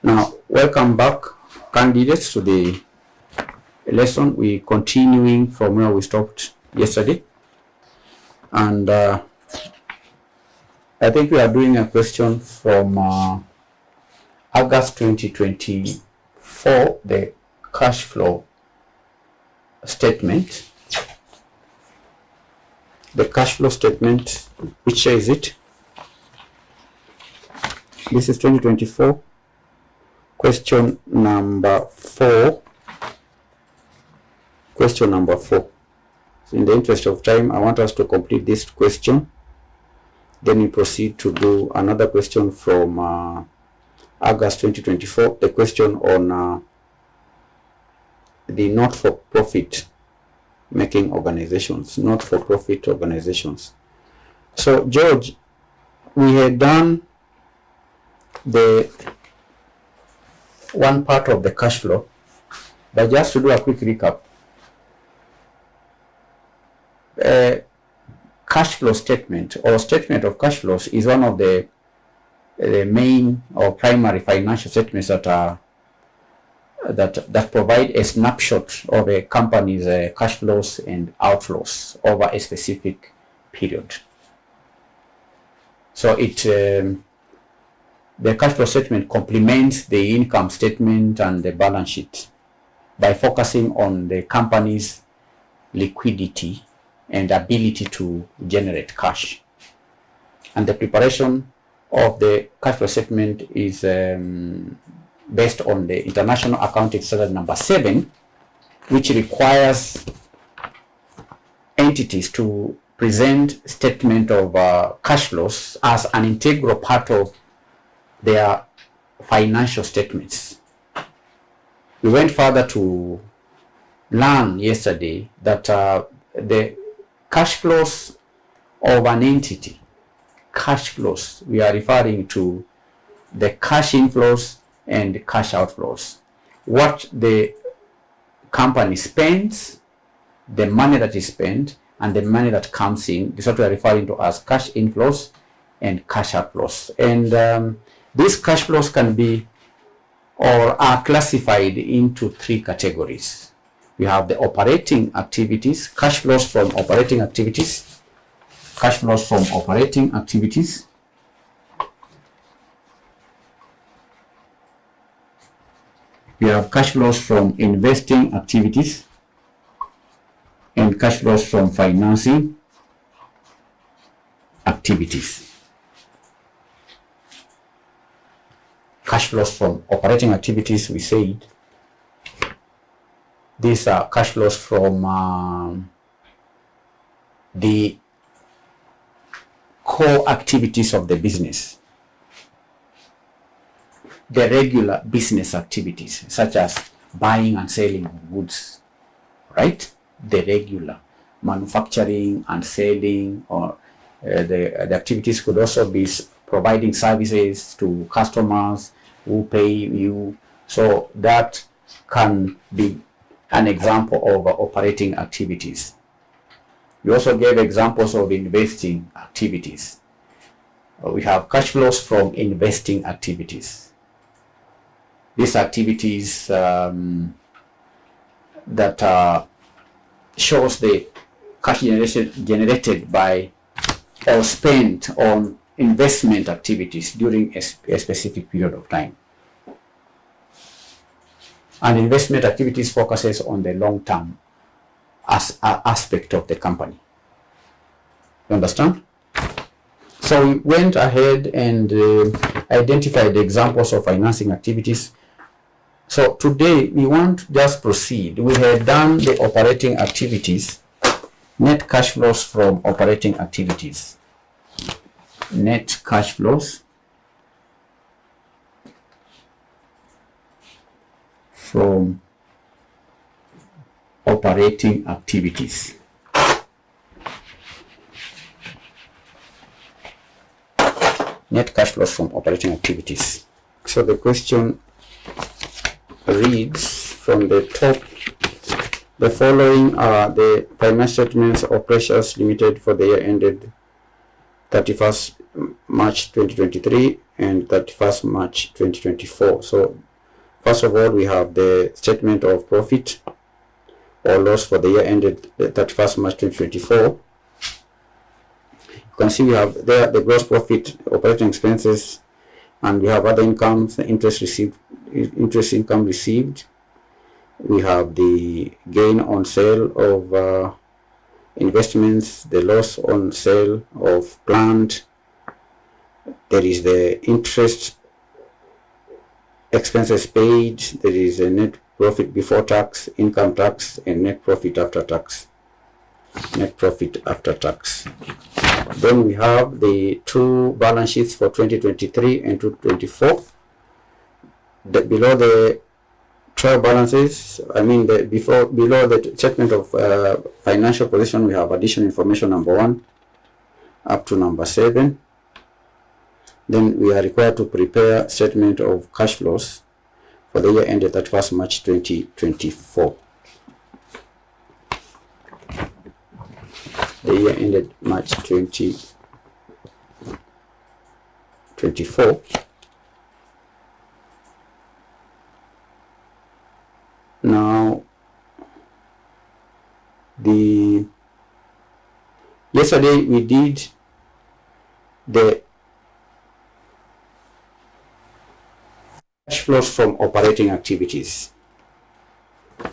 Now, welcome back, candidates, to the lesson. We're continuing from where we stopped yesterday. And I think we are doing a question from August 2024, the cash flow statement. The cash flow statement, which is it? This is 2024. Question number 4. Question number 4. So in the interest of time, I want us to complete this question. Then we proceed to do another question from August 2024. The question on the not-for-profit making organizations, not-for-profit organizations. So, George, we had done the one part of the cash flow, but just to do a quick recap, cash flow statement or statement of cash flows is one of the main or primary financial statements that are that provide a snapshot of a company's cash flows and outflows over a specific period. So the cash flow statement complements the income statement and the balance sheet by focusing on the company's liquidity and ability to generate cash. And the preparation of the cash flow statement is based on the International Accounting Standard number 7, which requires entities to present statement of cash flows as an integral part of their financial statements. We went further to learn yesterday that the cash flows of an entity, cash flows, we are referring to the cash inflows and cash outflows. What the company spends, the money that is spent, and the money that comes in. This is what we are referring to as cash inflows and cash outflows. And these cash flows can be or are classified into 3 categories. We have the operating activities, cash flows from operating activities, cash flows from operating activities. We have cash flows from investing activities and cash flows from financing activities. Cash flows from operating activities, we said, these are cash flows from the core activities of the business, the regular business activities, such as buying and selling goods, right? The regular manufacturing and selling, or the activities could also be providing services to customers who pay you. So that can be an example of operating activities. We also gave examples of investing activities. We have cash flows from investing activities. These activities that shows the cash generated by or spent on investment activities during a specific period of time. And investment activities focuses on the long-term aspect of the company. You understand? So we went ahead and identified the examples of financing activities. So today we won't just proceed. We have done the operating activities, net cash flows from operating activities. Net cash flows from operating activities. Net cash flows from operating activities. So the question reads from the top, the following are the financial statements of Precious Limited for the year ended 31st March 2023 and 31st March 2024. So first of all, we have the statement of profit or loss for the year ended 31st March 2024. You can see we have there the gross profit, operating expenses, and we have other incomes, interest income received. We have the gain on sale of investments, the loss on sale of plant. There is the interest expenses paid. There is a net profit before tax, income tax, and net profit after tax. Net profit after tax. Then we have the two balance sheets for 2023 and 2024. Below the trial balances, below the statement of financial position, we have additional information number 1 up to number 7. Then we are required to prepare statement of cash flows for the year ended 31st March 2024. The year ended March 2024. Now, yesterday we did the cash flows from operating activities.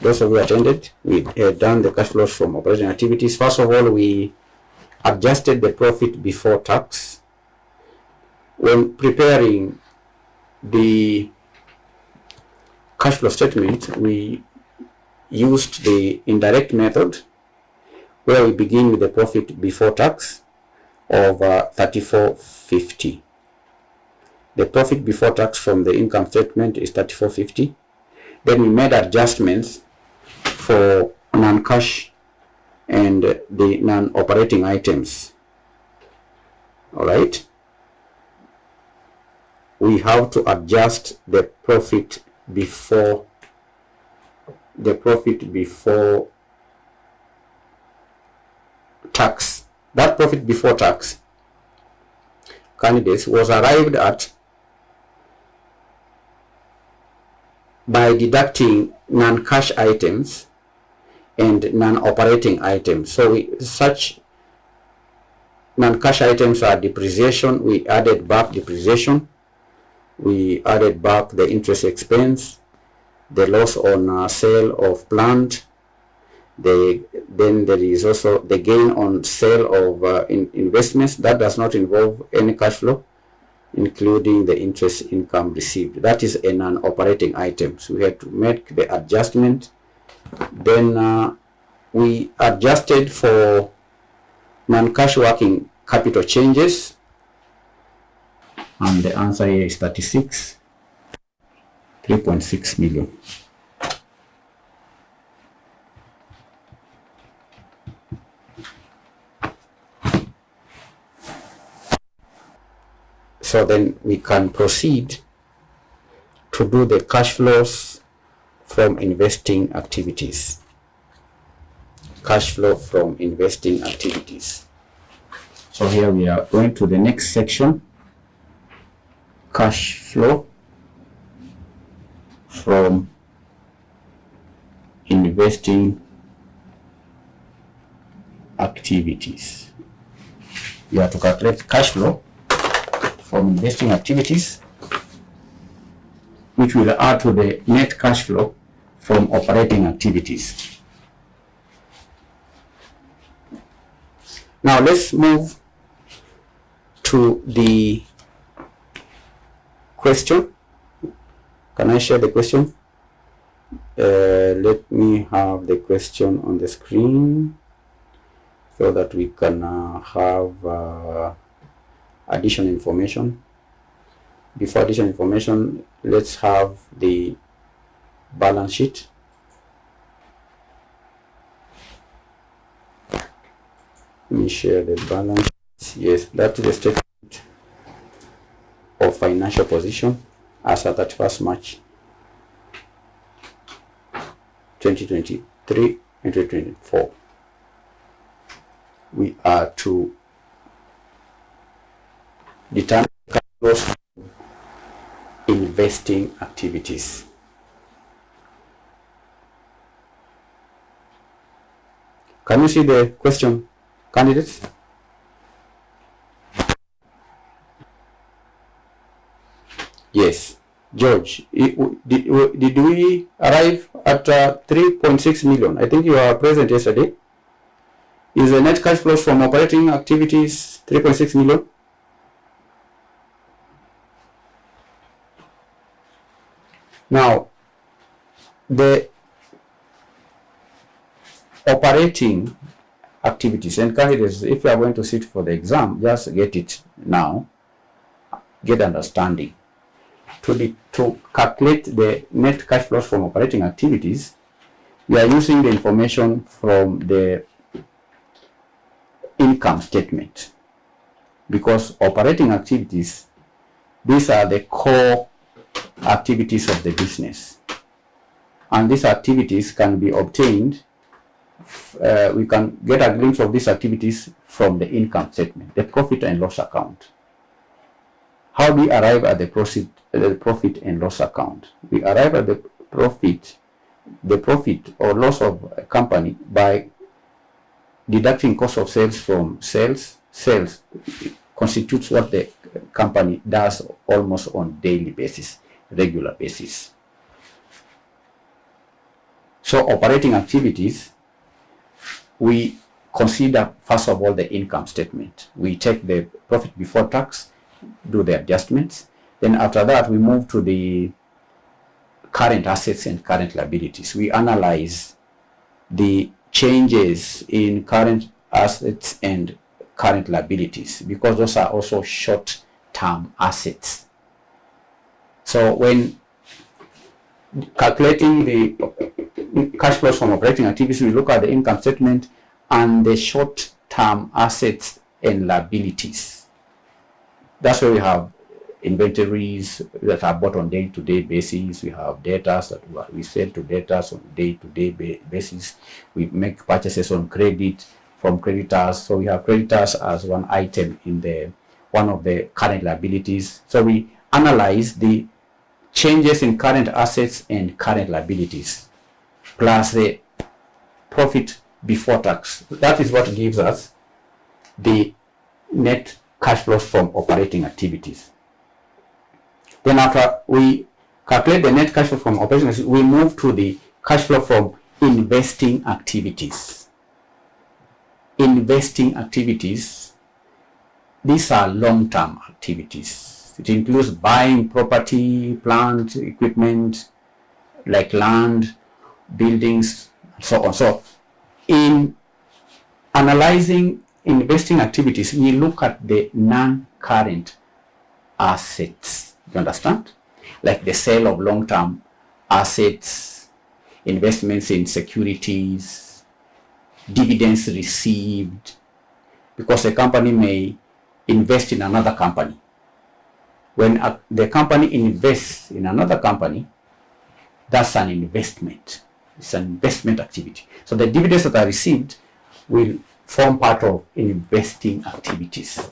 Those of you attended, we had done the cash flows from operating activities. First of all, we adjusted the profit before tax. When preparing the cash flow statement, we used the indirect method where we begin with the profit before tax of 3450. The profit before tax from the income statement is 3450. Then we made adjustments for non-cash and the non-operating items. All right. We have to adjust the profit before tax. That profit before tax, candidates, was arrived at by deducting non-cash items and non-operating items. So such non-cash items are depreciation. We added back depreciation. We added back the interest expense, the loss on sale of plant. Then there is also the gain on sale of investments. That does not involve any cash flow, including the interest income received. That is a non-operating item. So we had to make the adjustment. Then we adjusted for non-cash working capital changes. And the answer here is 3.6 million. So then we can proceed to do the cash flows from investing activities. Cash flow from investing activities. So here we are going to the next section. Cash flow from investing activities. We have to calculate cash flow from investing activities, which will add to the net cash flow from operating activities. Now let's move to the question. Can I share the question? Let me have the question on the screen so that we can have additional information. Before additional information, let's have the balance sheet. Let me share the balance sheet. Yes, that is the statement of financial position as at 31st March 2023 and 2024. We are to determine cash flows from investing activities. Can you see the question, candidates? Yes. George, did we arrive at 3.6 million? I think you were present yesterday. Is the net cash flows from operating activities 3.6 million? Now, the operating activities, and candidates, if you are going to sit for the exam, just get it now, get understanding. To calculate the net cash flows from operating activities, we are using the information from the income statement, because operating activities, these are the core activities of the business, and these activities can be obtained, we can get a glimpse of these activities from the income statement, the profit and loss account. How do we arrive at the profit and loss account? We arrive at the profit or loss of a company by deducting cost of sales from sales. Sales constitutes what the company does almost on daily basis, regular basis. So operating activities, we consider first of all the income statement. We take the profit before tax, do the adjustments. Then after that, we move to the current assets and current liabilities. We analyze the changes in current assets and current liabilities, because those are also short-term assets. So when calculating the cash flows from operating activities, we look at the income statement and the short-term assets and liabilities. That's where we have inventories that are bought on day-to-day basis. We have data that we sell to debtors on day-to-day basis. We make purchases on credit from creditors. So we have creditors as one item in one of the current liabilities. So we analyze the changes in current assets and current liabilities, plus the profit before tax. That is what gives us the net cash flows from operating activities. Then after we calculate the net cash flow from operating activities, we move to the cash flow from investing activities. Investing activities, these are long-term activities. It includes buying property, plant, equipment, like land, buildings, and so on. So in analyzing investing activities, we look at the non-current assets. You understand? Like the sale of long-term assets, investments in securities, dividends received, because a company may invest in another company. When the company invests in another company, that's an investment. It's an investment activity. So the dividends that are received will form part of investing activities.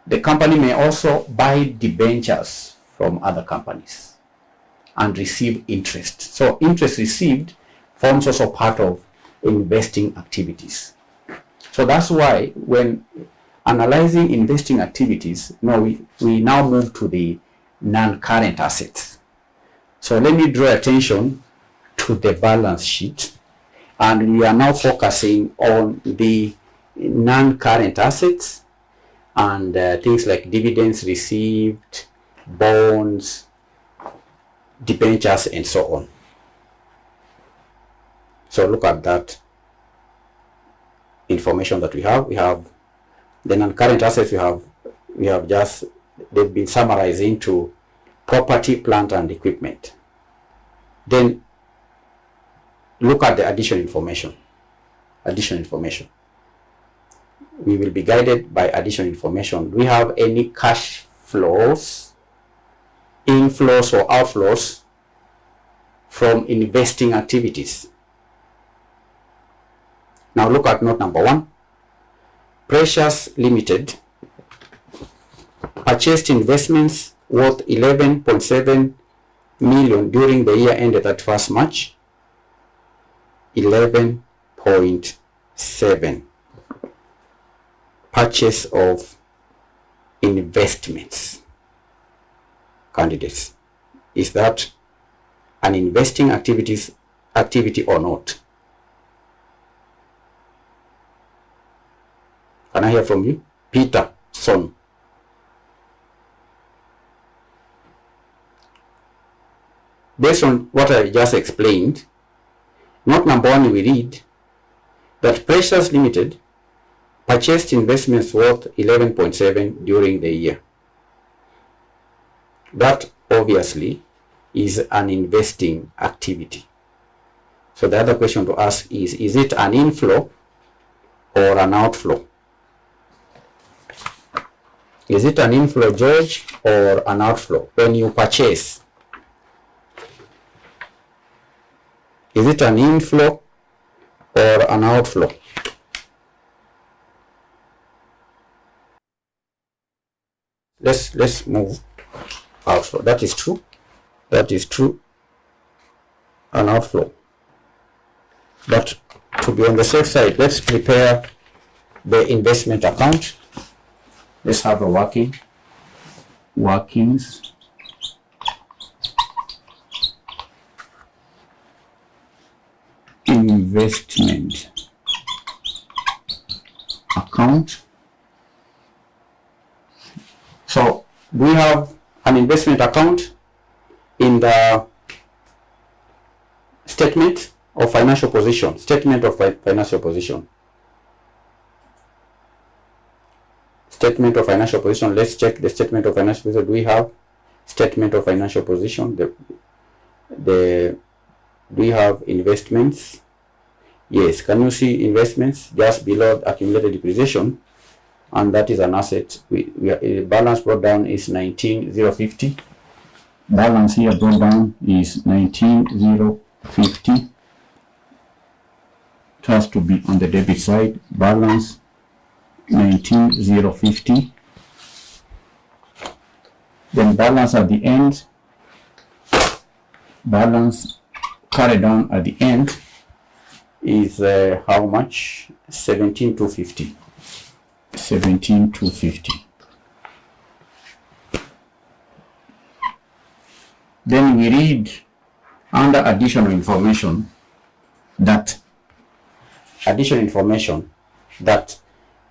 The company may also buy debentures from other companies and receive interest. So interest received forms also part of investing activities. So that's why when analyzing investing activities, we now move to the non-current assets. So let me draw attention to the balance sheet, and we are now focusing on the non-current assets and things like dividends received, bonds, debentures, and so on. So look at that information that we have. We have the non-current assets. We have just, they've been summarized into property, plant, and equipment. Then look at the additional information. We will be guided by additional information. Do we have any cash flows, inflows or outflows from investing activities? Now look at note number 1. Precious Limited purchased investments worth 11.7 million during the year ended at 1st March. 11.7 purchase of investments. Candidates, is that an investing activity or not? Can I hear from you? Peterson. Based on what I just explained, note number 1, we read that Precious Limited purchased investments worth 11.7 during the year. That obviously is an investing activity. So the other question to ask is it an inflow or an outflow? Is it an inflow, George, or an outflow? When you purchase, is it an inflow or an outflow? Let's move outflow. That is true. That is true. An outflow. But to be on the safe side, let's prepare the investment account. Let's have a workings. Investment account. So we have an investment account in the statement of financial position. Statement of financial position. Statement of financial position. Let's check the statement of financial position. Do we have statement of financial position? Do we have investments? Yes. Can you see investments just below accumulated depreciation? And that is an asset. Balance brought down is 19,050. Balance here brought down is 19,050. It has to be on the debit side. Balance 19,050. Then balance at the end. Balance carried down at the end is how much? 17,250. 17,250. Then we read under additional information that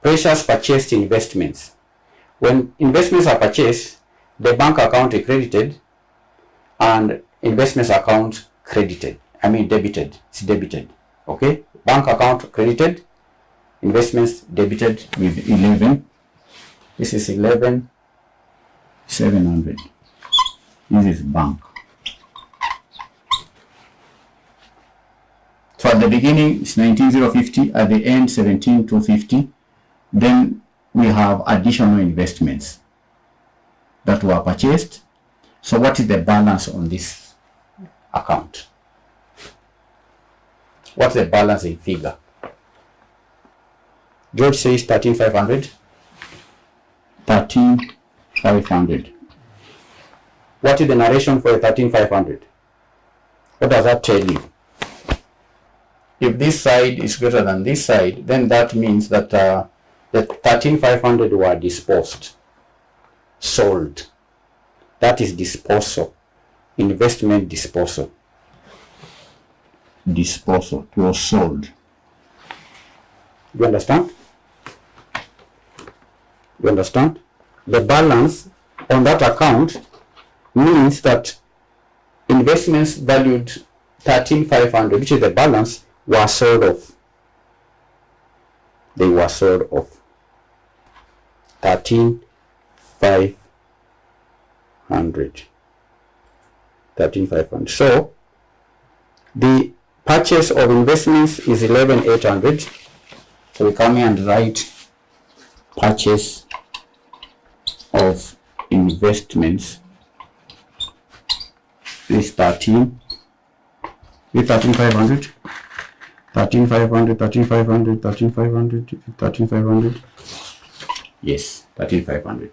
Precious purchased investments. When investments are purchased, the bank account is credited and investments account credited. Debited. It's debited. Okay? Bank account credited, investments debited with 11. This is 11,700. This is bank. So at the beginning it's 19,050, at the end 17,250. Then we have additional investments that were purchased. So what is the balance on this account? What's the balance in figure? George says 13,500. 13,500. What is the narration for 13,500? What does that tell you? If this side is greater than this side, then that means that the 13,500 were disposed, sold. That is disposal. Investment disposal. Disposal. It was sold. You understand? You understand? The balance on that account means that investments valued 13,500, which is the balance, were sold off. They were sold off. 13,500. 13,500. So the purchase of investments is 11,800. So we come here and write purchase of investments is 13,500. 13,500, 13,500, 13,500, 13,500. Yes, 13,500.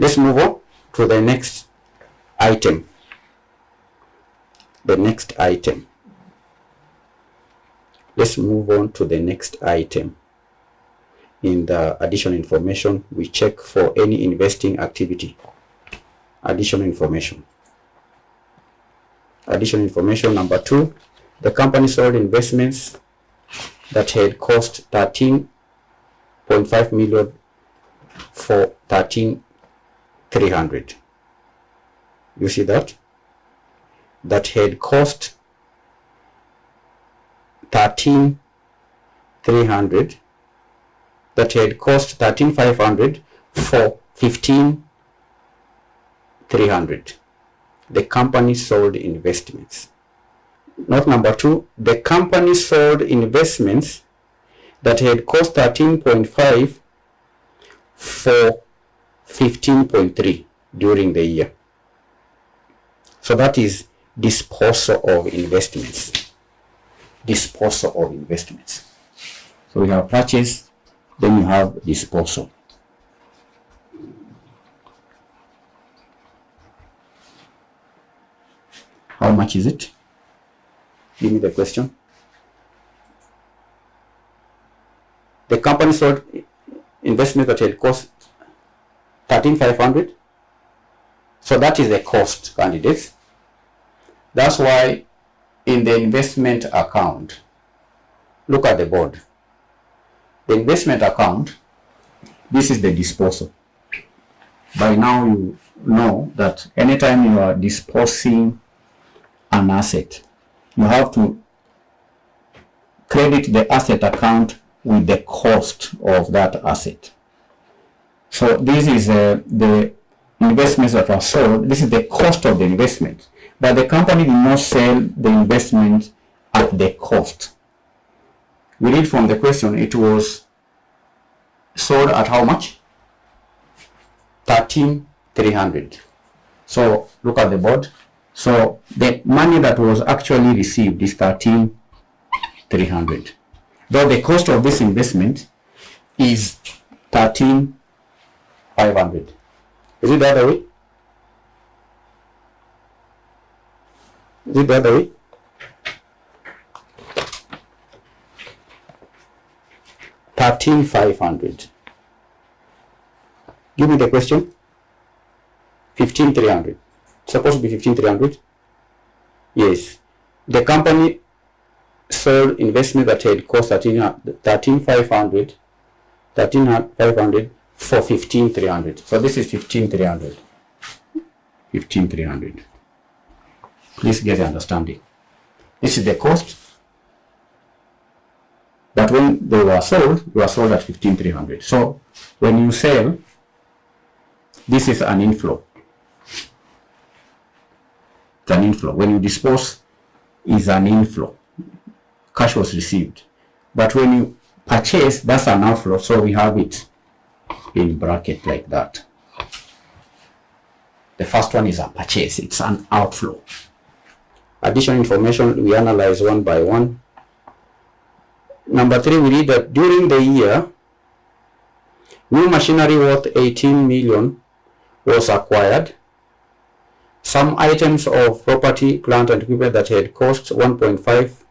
Let's move on to the next item. Let's move on to the next item. In the additional information, we check for any investing activity. Additional information number 2, the company sold investments that had cost 13.5 million for 13,300. You see that? That had cost 13,300. That had cost 13,500 for 15,300. The company sold investments. Note number 2, the company sold investments that had cost 13.5 for 15.3 during the year. So that is disposal of investments. So we have purchase, then you have disposal. How much is it? Give me the question. The company sold investment that had cost 13,500. So that is the cost, candidates. That's why in the investment account, look at the board. The investment account, this is the disposal. By now you know that anytime you are disposing an asset, you have to credit the asset account with the cost of that asset. So this is the investments that are sold. This is the cost of the investment. But the company did not sell the investment at the cost. We read from the question, it was sold at how much? 13,300. So look at the board. So the money that was actually received is 13,300. Though the cost of this investment is 13,500. Is it the other way? 13,500. Give me the question. 15,300. Supposed to be 15,300. Yes. The company sold investment that had cost 13,500 for 15,300. So this is 15,300. 15,300. Please get the understanding. This is the cost. But when they were sold at 15,300. So when you sell, this is an inflow. It's an inflow. When you dispose, is an inflow. Cash was received. But when you purchase, that's an outflow. So we have it in bracket like that. The first one is a purchase. It's an outflow. Additional information we analyze one by one. Number 3, we read that during the year, new machinery worth 18 million was acquired. Some items of property, plant and equipment that had cost 1.5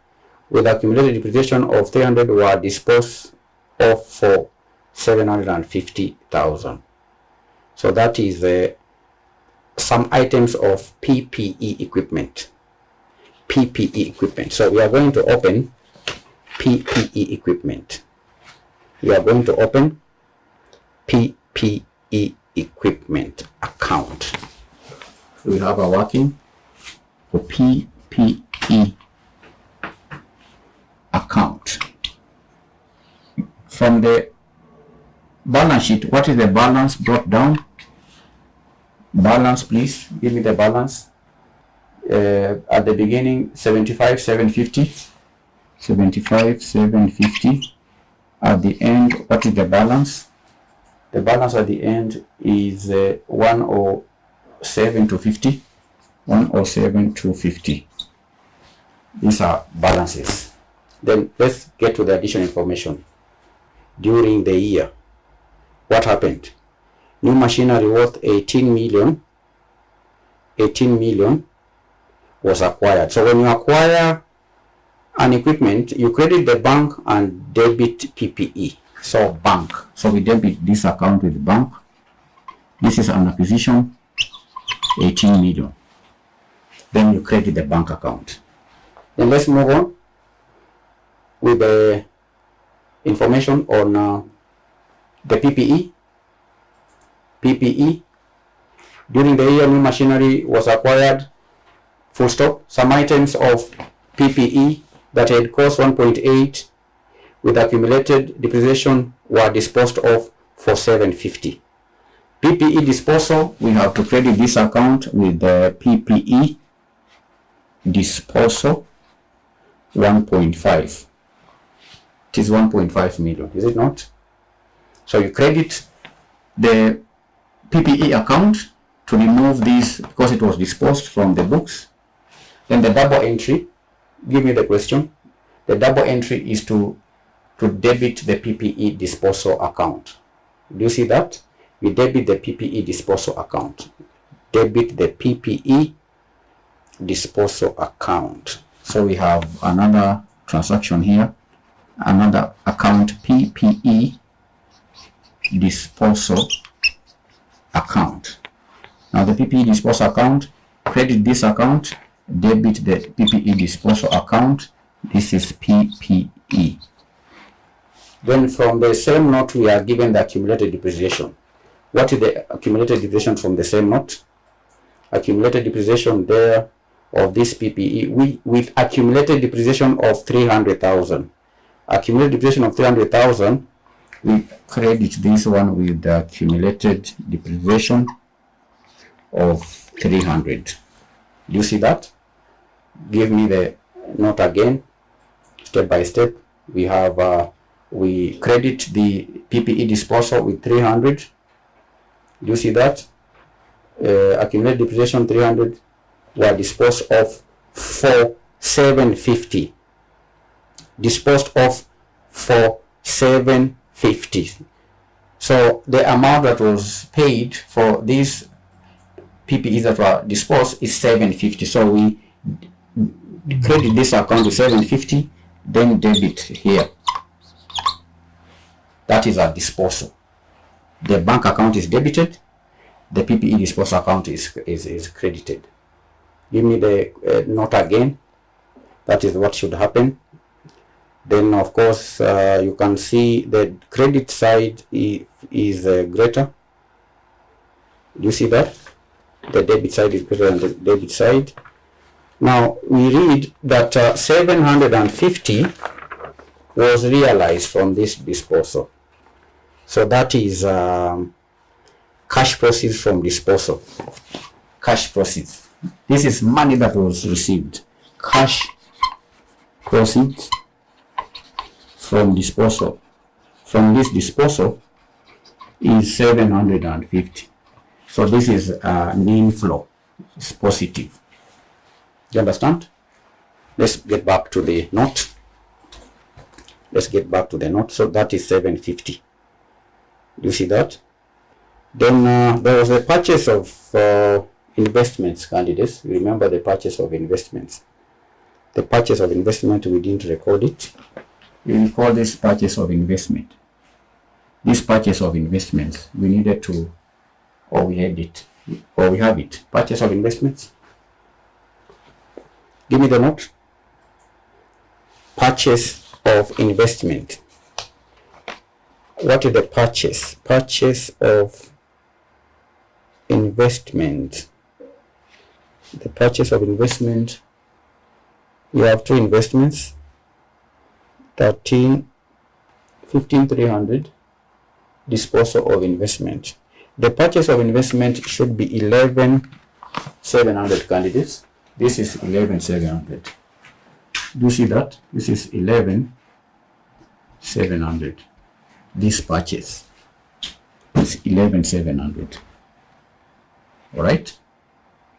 with accumulated depreciation of 300 were disposed of for 750,000. So that is some items of PPE equipment. PPE equipment. So we are going to open PPE equipment. We are going to open PPE equipment account. We have a working for PPE account. From the balance sheet, what is the balance brought down? Balance, please give me the balance. At the beginning, 75,750. 75,750. At the end, what is the balance? The balance at the end is 107,250. 107,250. These are balances. Then let's get to the additional information. During the year, what happened? new machinery worth 18 million was acquired. So when you acquire an equipment, you credit the bank and debit PPE. So bank. So we debit this account with the bank. This is an acquisition, 18 million. Then you credit the bank account. Then let's move on with the information on the PPE. PPE. During the year, new machinery was acquired. Full stop. Some items of PPE that had cost 1.8 with accumulated depreciation were disposed of for 750. PPE disposal, we have to credit this account with the PPE disposal 1.5. It is 1.5 million, is it not? So you credit the PPE account to remove this because it was disposed from the books. Then the double entry, give me the question. The double entry is to debit the PPE disposal account. Do you see that? We debit the PPE disposal account. Debit the PPE disposal account. So we have another transaction here, another account, PPE disposal account. Now the PPE disposal account, credit this account, debit the PPE disposal account. This is PPE. Then from the same note, we are given the accumulated depreciation. What is the accumulated depreciation from the same note? Accumulated depreciation there of this PPE with accumulated depreciation of 300,000. Accumulated depreciation of 300,000, we credit this one with the accumulated depreciation of 300. Do you see that? Give me the note again, step by step. We have we credit the PPE disposal with 300. Do you see that? Accumulated depreciation 300 were disposed of for 750. Disposed of for 750. So the amount that was paid for these PPEs that were disposed is 750. So we credit this account with 750, then debit here. That is our disposal. The bank account is debited, the PPE disposal account is credited. Give me the note again. That is what should happen. Then of course you can see the credit side is greater. Do you see that? The debit side is greater than the debit side. Now we read that 750 was realized from this disposal. So that is cash proceeds from disposal. Cash proceeds. This is money that was received. Cash proceeds from disposal. From this disposal is 750. So this is an inflow. It's positive. You understand? Let's get back to the note. Let's get back to the note. So that is 750. Do you see that? Then there was a purchase of investments, candidates. Remember the purchase of investments. The purchase of investment, we didn't record it. We record this purchase of investment. This purchase of investments, we needed to, or we had it, or we have it. Purchase of investments. Give me the note. Purchase of investment. What is the purchase? Purchase of investment. The purchase of investment. We have two investments. 15,300. Disposal of investment. The purchase of investment should be 11,700, candidates. This is 11,700. Do you see that? This is 11,700. This purchase is 11,700. All right,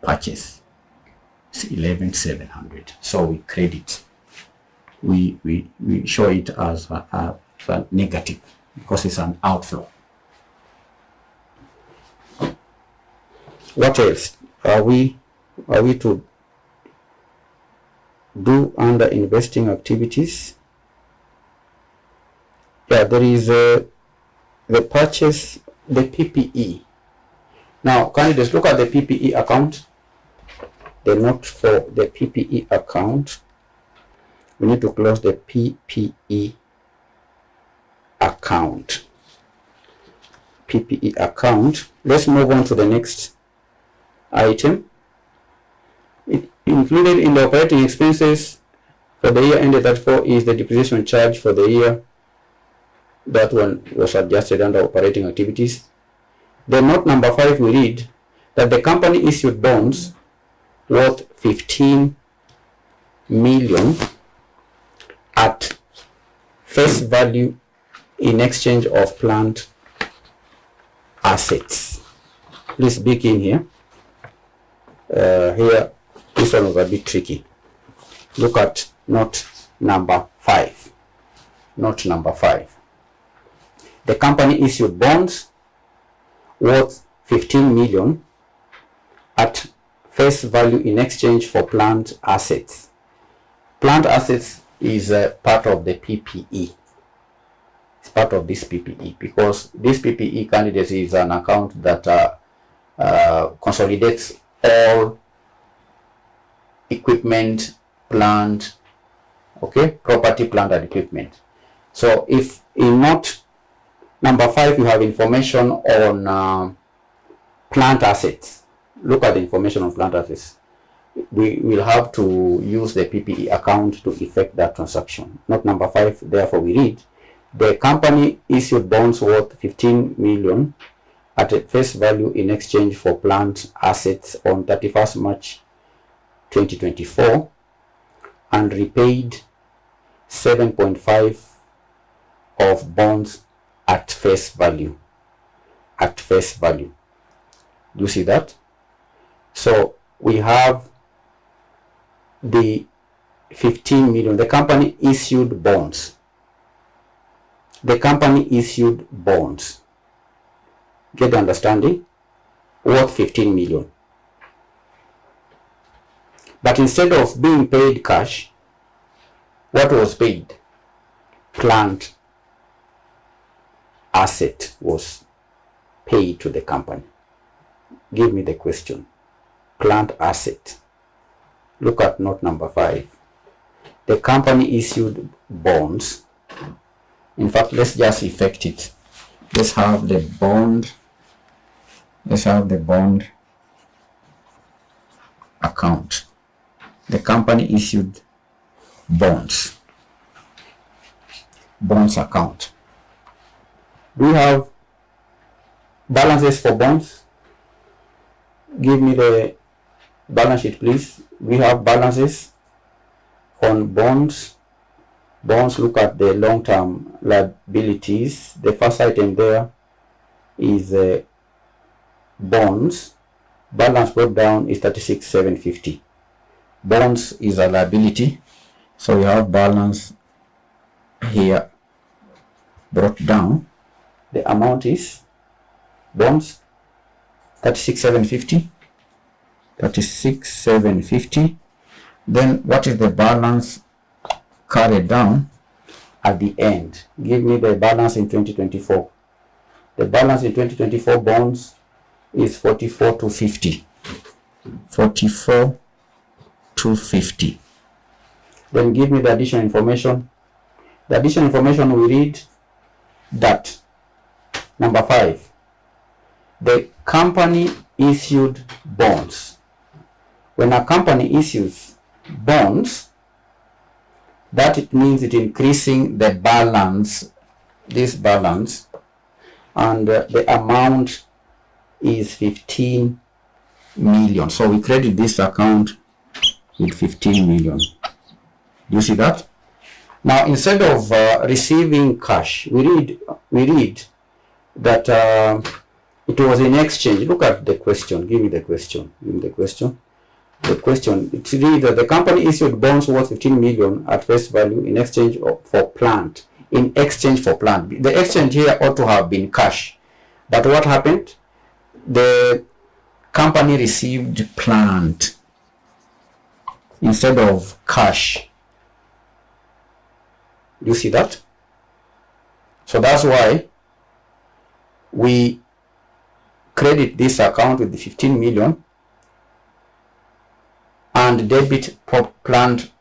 purchase is 11,700. So we credit. We show it as a negative because it's an outflow. What else are we to do under investing activities? Yeah, there is the purchase, the PPE. Now, candidates, look at the PPE account. The note for the PPE account. We need to close the PPE account. PPE account. Let's move on to the next item. Included in the operating expenses for the year ended at 4 is the depreciation charge for the year. That one was adjusted under operating activities. Then note number 5, we read that the company issued bonds worth 15 million at face value in exchange of plant assets. Please begin here. Here, this one was a bit tricky. Look at note number 5. Note number 5. The company issued bonds worth 15 million at face value in exchange for plant assets. Plant assets is part of the PPE. It's part of this PPE because this PPE, candidates, is an account that consolidates all equipment, plant, okay, property, plant, and equipment. So if in note number 5 you have information on plant assets, look at the information on plant assets. We will have to use the PPE account to effect that transaction. Note number 5, therefore we read, the company issued bonds worth 15 million at a face value in exchange for plant assets on 31st March 2024 and repaid 7.5 of bonds at face value. At face value. Do you see that? So we have the 15 million. The company issued bonds. The company issued bonds. Get the understanding? Worth 15 million. But instead of being paid cash, what was paid? Plant asset was paid to the company. Give me the question. Plant asset. Look at note number 5. The company issued bonds. In fact, let's just effect it. Let's have the bond. Let's have the bond account. The company issued bonds. Bonds account. Do we have balances for bonds? Give me the balance sheet, please. We have balances on bonds. Bonds, look at the long-term liabilities. The first item there is bonds. Balance brought down is 36,750. Bonds is a liability. So we have balance here brought down. The amount is bonds 36,750. 36,750. Then what is the balance carried down at the end? Give me the balance in 2024. The balance in 2024 bonds is 44,250. 44,250. Then give me the additional information. The additional information we read that number 5, the company issued bonds. When a company issues bonds, that it means it increasing the balance, this balance, and the amount is 15 million. So we credit this account with 15 million. Do you see that? Now, instead of receiving cash, we read that it was in exchange. Look at the question. Give me the question. Give me the question. The question, it reads that the company issued bonds worth 15 million at face value in exchange for plant. In exchange for plant. The exchange here ought to have been cash. But what happened? The company received plant instead of cash. Do you see that? So that's why we credit this account with the 15 million and debit plant,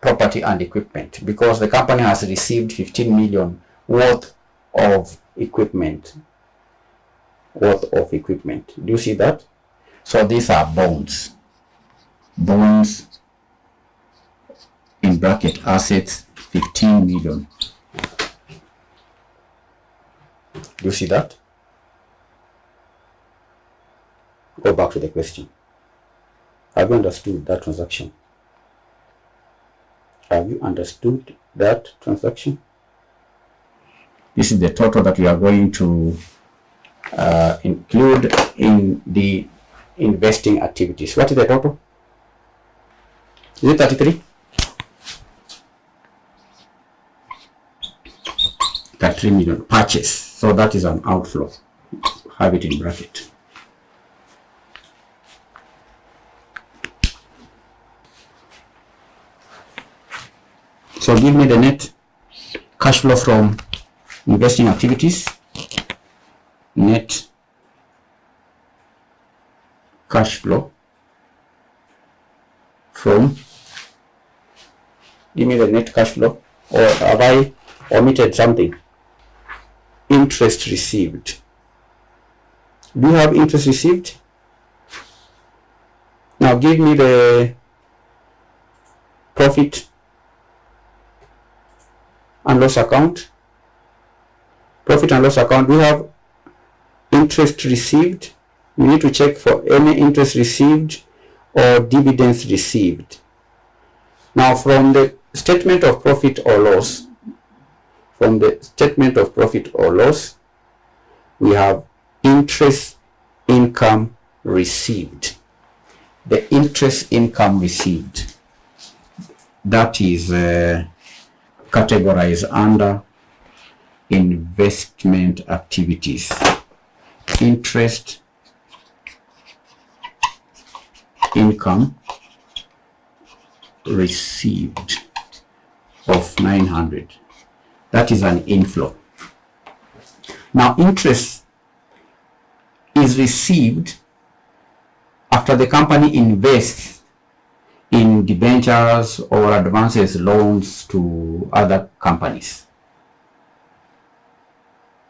property and equipment, because the company has received 15 million worth of equipment. Do you see that? So these are bonds. Bonds in bracket assets 15 million. Do you see that? Go back to the question. Have you understood that transaction? Have you understood that transaction? This is the total that we are going to include in the investing activities. What is the total? Is it 33? 33 million purchase. So that is an outflow. Have it in bracket. So give me the net cash flow from investing activities. Net cash flow from, give me the net cash flow, or have I omitted something? Interest received. Do you have interest received? Now give me the profit and loss account. Profit and loss account, we have interest received. We need to check for any interest received or dividends received. Now from the statement of profit or loss, we have interest income received. The interest income received, that is categorized under investment activities. Interest income received of 900. That is an inflow. Now interest is received after the company invests in debentures or advances loans to other companies.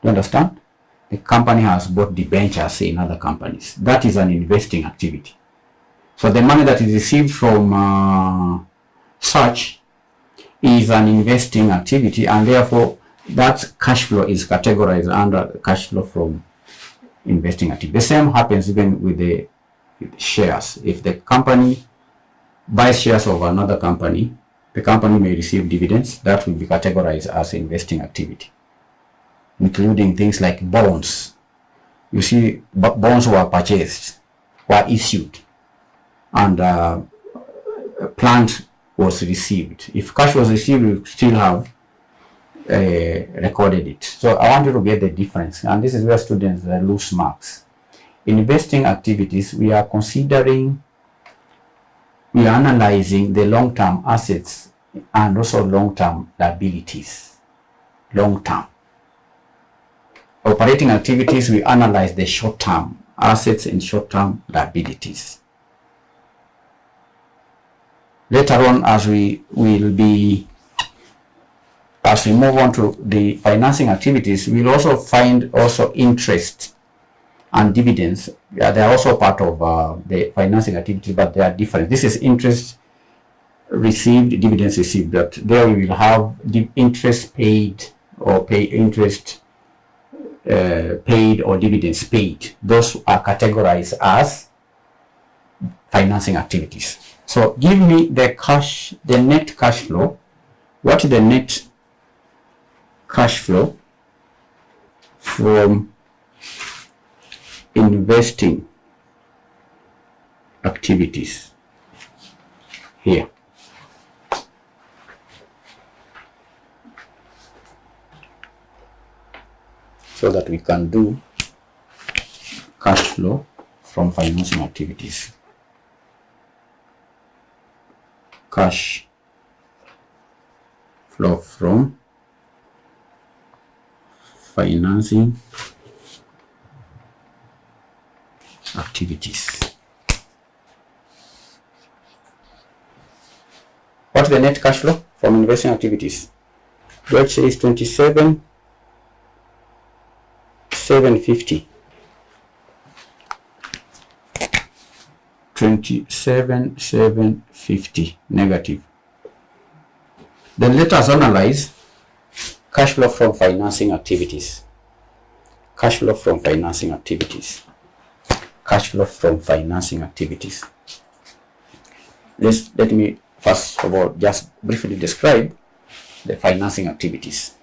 Do you understand? The company has bought debentures in other companies. That is an investing activity. So the money that is received from such is an investing activity, and therefore that cash flow is categorized under cash flow from investing activity. The same happens even with the shares. If the company buys shares of another company, the company may receive dividends. That will be categorized as investing activity, including things like bonds. You see, bonds were purchased, were issued, and plant was received. If cash was received, we still have recorded it. So I want you to get the difference, and this is where students lose marks. In investing activities, we are analyzing the long-term assets and also long-term liabilities. Long-term. Operating activities, we analyze the short-term assets and short-term liabilities. Later on, as we move on to the financing activities, we'll also find interest and dividends. They are also part of the financing activities, but they are different. This is interest received, dividends received. That there we will have the interest paid or interest paid or dividends paid. Those are categorized as financing activities. So give me the net cash flow. What is the net cash flow from investing activities here? So that we can do cash flow from financing activities. Cash flow from financing activities. What's the net cash flow from investing activities? George says 27,750. 27,750 negative. Then let us analyze cash flow from financing activities. Cash flow from financing activities. Cash flow from financing activities. Let me first of all just briefly describe the financing activities.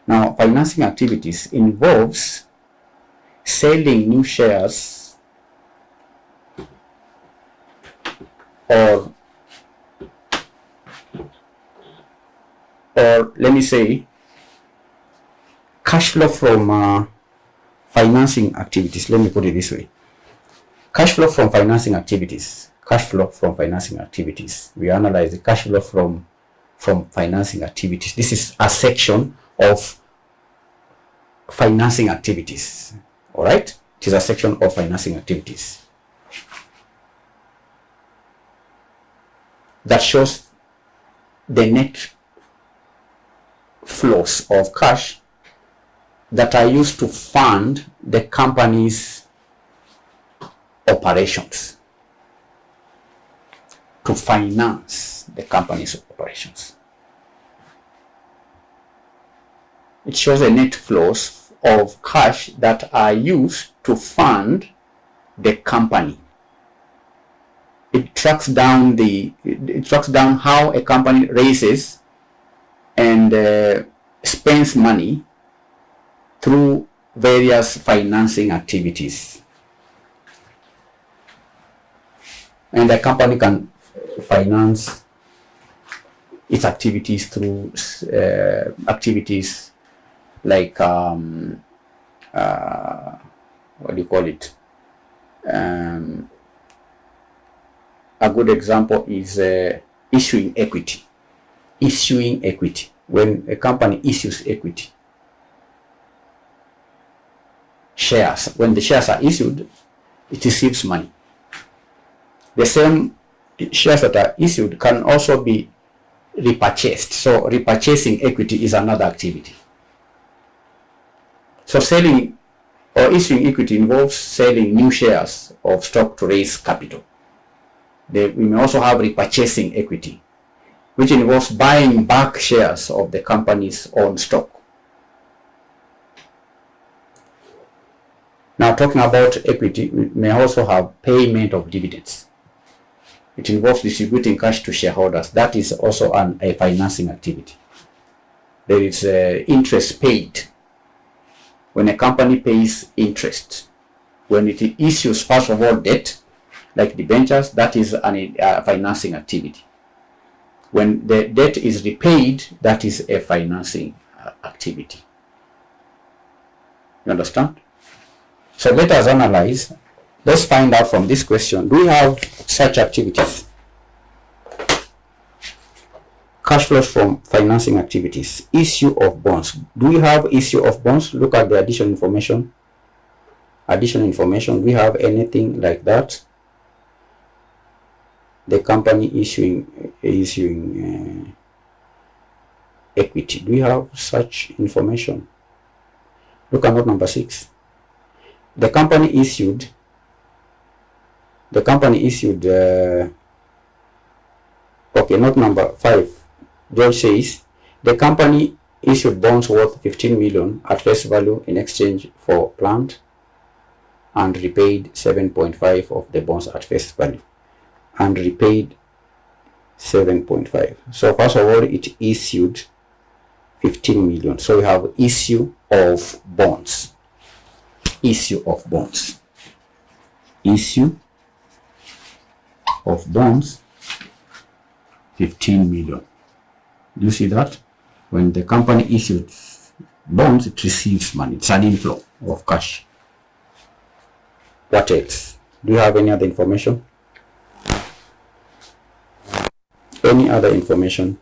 Now, financing activities involves selling new shares or let me say cash flow from financing activities. Let me put it this way. Cash flow from financing activities. Cash flow from financing activities. We analyze the cash flow from financing activities. This is a section of financing activities. All right? It is a section of financing activities that shows the net flows of cash that are used to fund the company's operations, to finance the company's operations. It shows the net flows of cash that are used to fund the company. It tracks down how a company raises and spends money through various financing activities. And the company can finance its activities through activities like what do you call it? A good example is issuing equity. Issuing equity. When a company issues equity, shares, when the shares are issued, it receives money. The same shares that are issued can also be repurchased. So repurchasing equity is another activity. So selling or issuing equity involves selling new shares of stock to raise capital. We may also have repurchasing equity, which involves buying back shares of the company's own stock. Now, talking about equity, we may also have payment of dividends. It involves distributing cash to shareholders. That is also a financing activity. There is interest paid. When a company pays interest, when it issues, first of all, debt, like debentures, that is a financing activity. When the debt is repaid, that is a financing activity. You understand? So let us analyze. Let's find out from this question, do we have such activities? Cash flows from financing activities. Issue of bonds. Do we have issue of bonds? Look at the additional information. Additional information. Do we have anything like that? The company issuing equity. Do we have such information? Look at note number 6. The company issued. Okay, note number 5. George says the company issued bonds worth 15 million at face value in exchange for plant and repaid 7.5 of the bonds at face value. And repaid 7.5. So first of all, it issued 15 million. So we have issue of bonds. Issue of bonds. Issue of bonds, 15 million. Do you see that? When the company issues bonds, it receives money. It's an inflow of cash. What else? Do you have any other information? Any other information?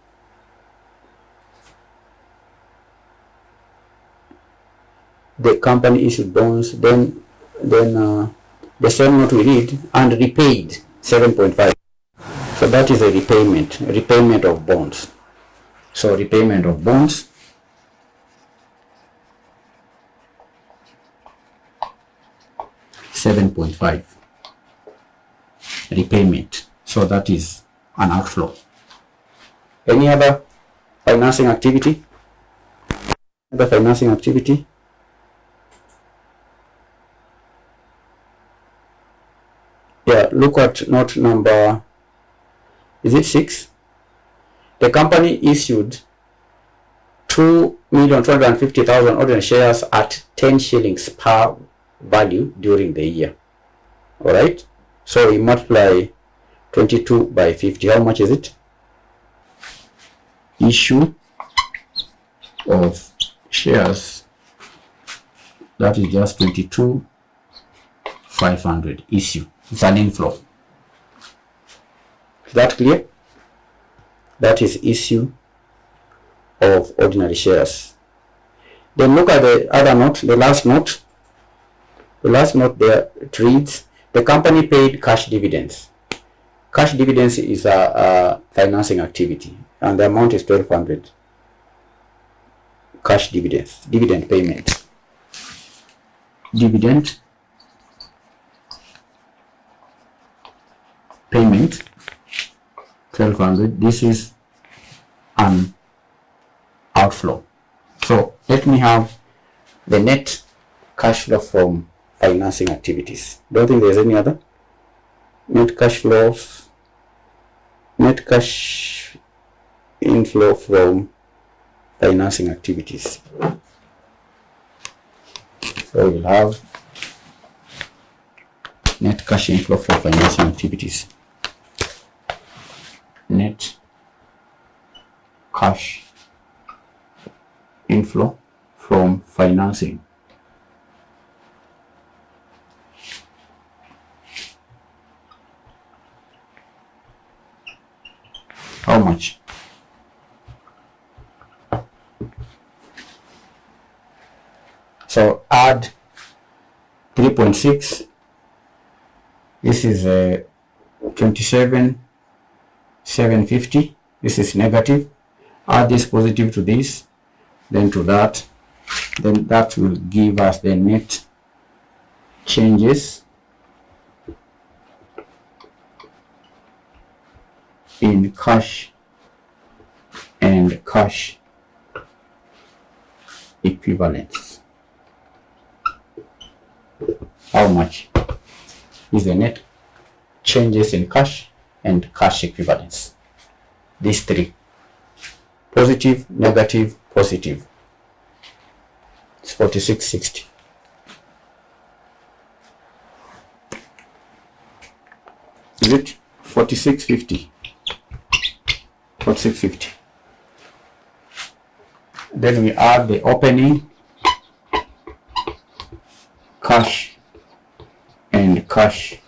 The company issued bonds, then the same note we read, and repaid 7.5. So that is a repayment of bonds. So repayment of bonds, $7.5 repayment. So that is an outflow. Any other financing activity? Other financing activity? Yeah, look at note number, is it 6? The company issued 2,250,000 ordinary shares at 10 shillings per value during the year. All right, so we multiply 22 by 50. How much is it? Issue of shares, that is just 22,500 issue. It's an inflow. Is that clear? That is issue of ordinary shares. Then look at the other note, the last note. The last note there, it reads, the company paid cash dividends. Cash dividends is a financing activity, and the amount is 1,200. Cash dividends, dividend payment. Dividend payment, 1,200. This is an outflow. So let me have the net cash flow from financing activities. Don't think there's any other. Net cash flows, net cash inflow from financing activities. So we'll have net cash inflow from financing activities. Net cash inflow from financing. How much? So add 3.6. This is 27,750. This is negative. Add this positive to this, then to that. Then that will give us the net changes in cash and cash equivalents. How much is the net changes in cash and cash equivalents? These three: positive, negative, positive. It's 4660. Is it 4650? 4650. Then we add the opening cash and cash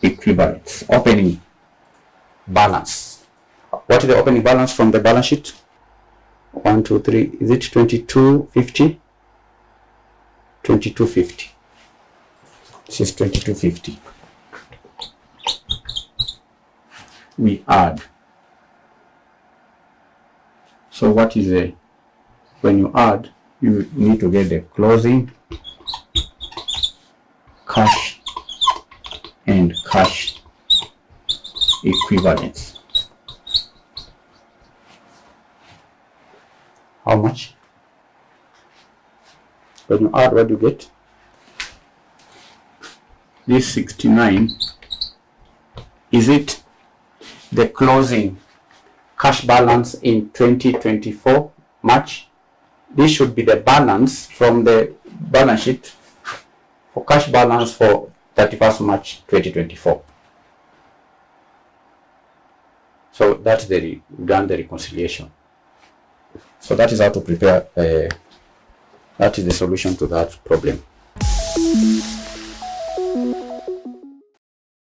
equivalents. Opening balance. What is the opening balance from the balance sheet? 1, 2, 3. Is it 2250? 2250. This is 2250. We add. So what is the, when you add, you need to get the closing cash and cash equivalents. How much? When you add, what do you get? This 69, is it the closing cash balance in 2024 March? This should be the balance from the balance sheet for cash balance for 31st March 2024. So that's done the reconciliation. So that is how to prepare, that is the solution to that problem.